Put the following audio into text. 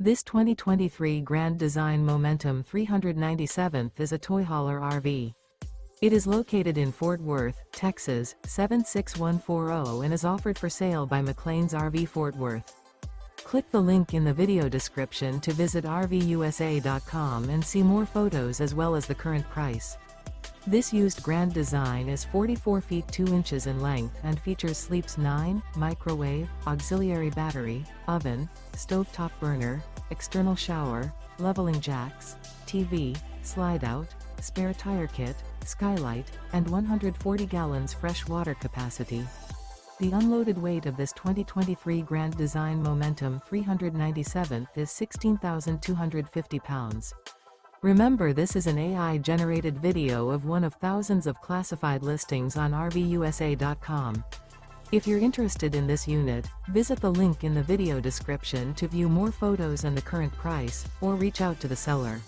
This 2023 Grand Design Momentum 397th is a toy hauler RV. It is located in Fort Worth, Texas, 76140 and is offered for sale by McClain's RV Fort Worth. Click the link in the video description to visit RVUSA.com and see more photos as well as the current price. This used Grand Design is 44 feet 2 inches in length and features Sleep's 9, microwave, auxiliary battery, oven, stovetop burner, external shower, leveling jacks, TV, slide-out, spare tire kit, skylight, and 140 gallons fresh water capacity. The unloaded weight of this 2023 Grand Design Momentum 397th is 16,250 pounds. Remember, this is an AI-generated video of one of thousands of classified listings on RVUSA.com. If you're interested in this unit, visit the link in the video description to view more photos and the current price, or reach out to the seller.